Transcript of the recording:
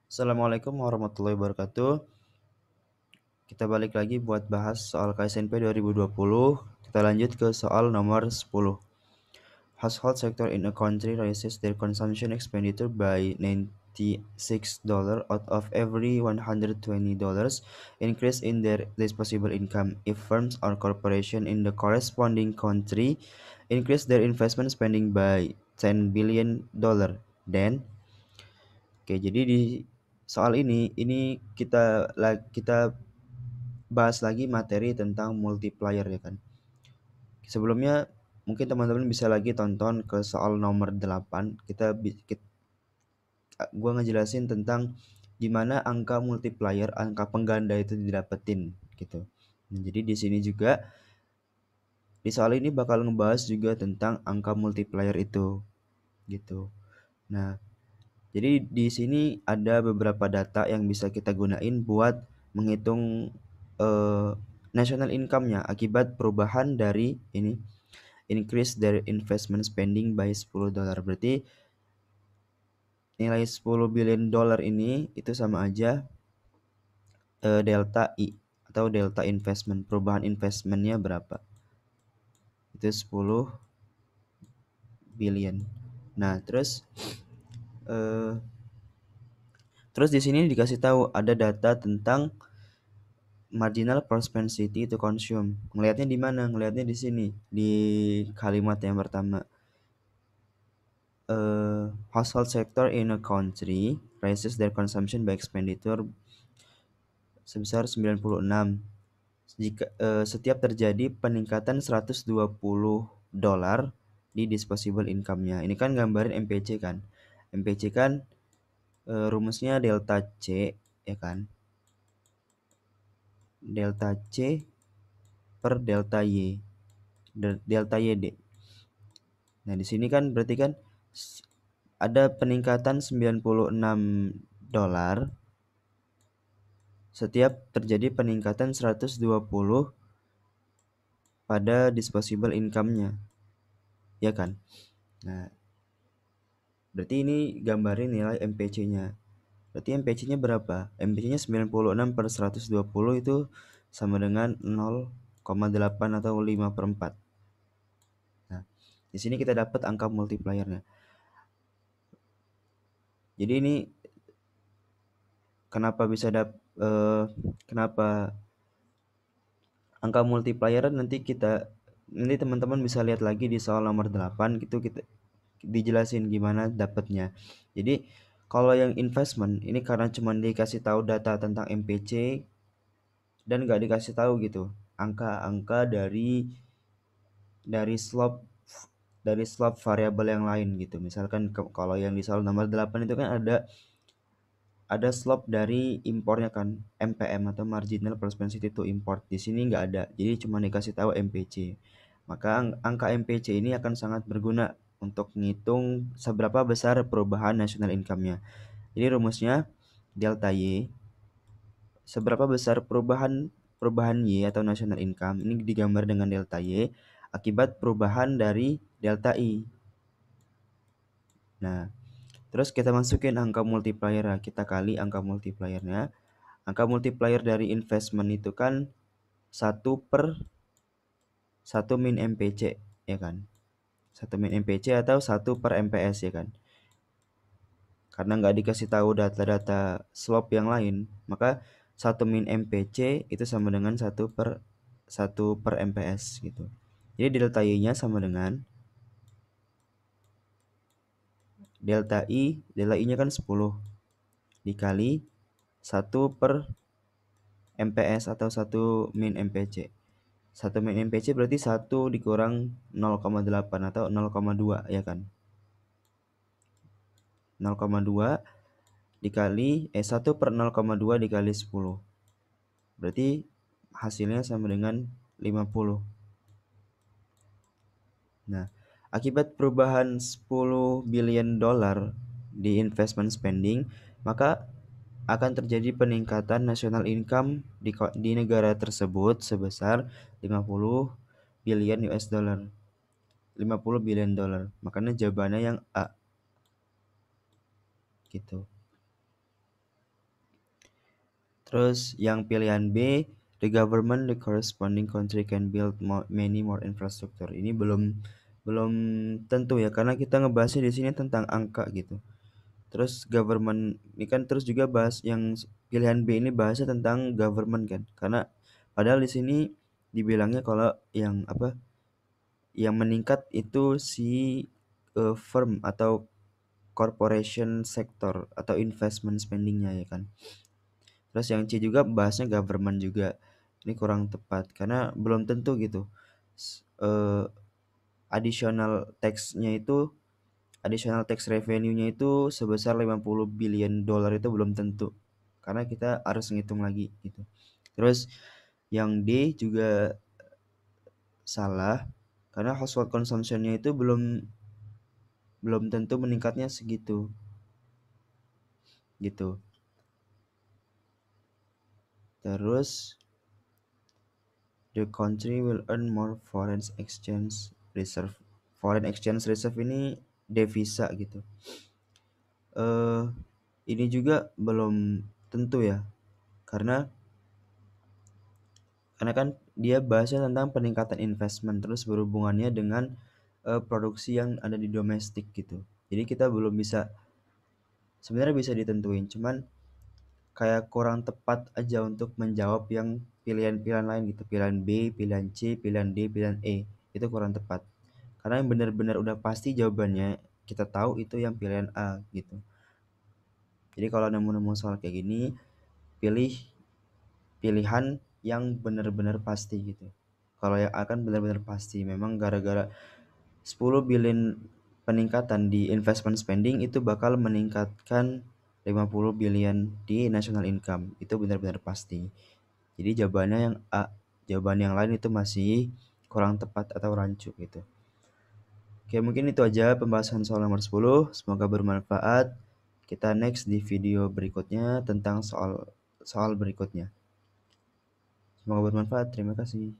Assalamualaikum warahmatullahi wabarakatuh. Kita balik lagi buat bahas soal KSNP 2020. Kita lanjut ke soal nomor 10. Household sector in a country raises their consumption expenditure by $96 out of every $120 increase in their disposable income. If firms or corporations in the corresponding country increase their investment spending by $10 billion, then oke, jadi di soal ini kita bahas lagi materi tentang multiplier ya kan. Sebelumnya mungkin teman-teman bisa lagi tonton ke soal nomor 8. Gua ngejelasin tentang gimana angka multiplier, angka pengganda itu didapetin gitu. Nah, jadi di sini juga di soal ini bakal ngebahas juga tentang angka multiplier itu gitu. Nah, jadi di sini ada beberapa data yang bisa kita gunain buat menghitung eh, national income-nya akibat perubahan dari ini increase dari investment spending by $10. Berarti nilai $10 billion ini itu sama aja delta I atau delta investment, perubahan investmentnya berapa? Itu 10 billion. Nah, eh, terus di sini dikasih tahu ada data tentang marginal propensity to consume. Ngelihatnya di mana? Ngelihatnya di sini, di kalimat yang pertama. Household sector in a country raises their consumption by expenditure sebesar 96 jika setiap terjadi peningkatan $120 di disposable income-nya. Ini kan gambarin MPC kan. MPC kan rumusnya delta C ya kan. Delta C per delta Y. Delta YD. Nah, di sini kan berarti kan ada peningkatan $96 setiap terjadi peningkatan 120 pada disposable income-nya. Ya kan? Nah, berarti ini gambarin nilai MPC-nya. Berarti MPC-nya berapa? MPC-nya 96 per 120 itu sama dengan 0,8 atau 5 per 4. Nah, di sini kita dapat angka multipliernya. Jadi ini kenapa angka multiplier nanti teman-teman bisa lihat lagi di soal nomor 8 gitu, kita dijelasin gimana dapatnya. Jadi kalau yang investment ini karena cuma dikasih tahu data tentang MPC dan nggak dikasih tahu gitu angka-angka dari slope variabel yang lain gitu. Misalkan kalau yang di soal nomor 8 itu kan ada slope dari impornya kan, MPM atau marginal propensity to import. Di sini nggak ada, jadi cuma dikasih tahu MPC. Maka angka MPC ini akan sangat berguna untuk menghitung seberapa besar perubahan national income-nya. Jadi rumusnya delta Y, seberapa besar perubahan Y atau national income ini digambar dengan delta Y akibat perubahan dari delta I. Nah, terus kita masukin angka multiplier, kita kali angka multipliernya. Angka multiplier dari investment itu kan 1 per 1 min MPC ya kan. 1 min MPC atau 1 per MPS ya kan. Karena nggak dikasih tahu data-data slope yang lain, maka 1 min MPC itu sama dengan 1 per MPS gitu. Jadi delta Y-nya sama dengan delta I-nya kan 10 dikali 1 per MPS atau 1 min MPC. 1 min MPC berarti 1 dikurang 0,8 atau 0,2 ya kan. 0,2 dikali 1 per 0,2 dikali 10. Berarti hasilnya sama dengan 50. Nah, akibat perubahan $10 billion di investment spending, maka akan terjadi peningkatan national income di negara tersebut sebesar 50 billion US dollar. 50 billion dollar. Makanya jawabannya yang A. Gitu. Terus yang pilihan B, the government, the corresponding country can build many more infrastructure. Ini belum tentu ya, karena kita ngebahasnya di sini tentang angka gitu. Terus government ini kan terus juga bahas yang pilihan B ini bahasnya tentang government kan. Karena padahal di sini dibilangnya kalau yang apa? Yang meningkat itu si firm atau corporation sector atau investment spendingnya ya kan. Terus yang C juga bahasnya government juga. Ini kurang tepat karena belum tentu gitu. Additional tax-nya itu additional tax revenue-nya itu sebesar 50 billion dollar itu belum tentu. Karena kita harus ngitung lagi gitu. Terus yang D juga salah karena household consumption-nya itu belum tentu meningkatnya segitu. Gitu. Terus the country will earn more foreign exchange reserve. Foreign exchange reserve ini devisa gitu. Ini juga belum tentu ya. Karena kan dia bahasnya tentang peningkatan investment terus berhubungannya dengan produksi yang ada di domestik gitu. Jadi kita belum bisa sebenarnya bisa ditentuin, cuman kayak kurang tepat aja untuk menjawab yang pilihan-pilihan lain gitu. Pilihan B, pilihan C, pilihan D, pilihan E. Itu kurang tepat. Karena yang benar-benar udah pasti jawabannya kita tahu itu yang pilihan A gitu. Jadi kalau nemu-nemu soal kayak gini, pilih pilihan yang benar-benar pasti gitu. Kalau yang A kan benar-benar pasti. Memang gara-gara 10 billion peningkatan di investment spending itu bakal meningkatkan 50 billion di national income. Itu benar-benar pasti. Jadi jawabannya yang A. Jawaban yang lain itu masih kurang tepat atau rancu gitu. Oke, mungkin itu aja pembahasan soal nomor 10. Semoga bermanfaat. Kita next di video berikutnya tentang soal berikutnya. Semoga bermanfaat. Terima kasih.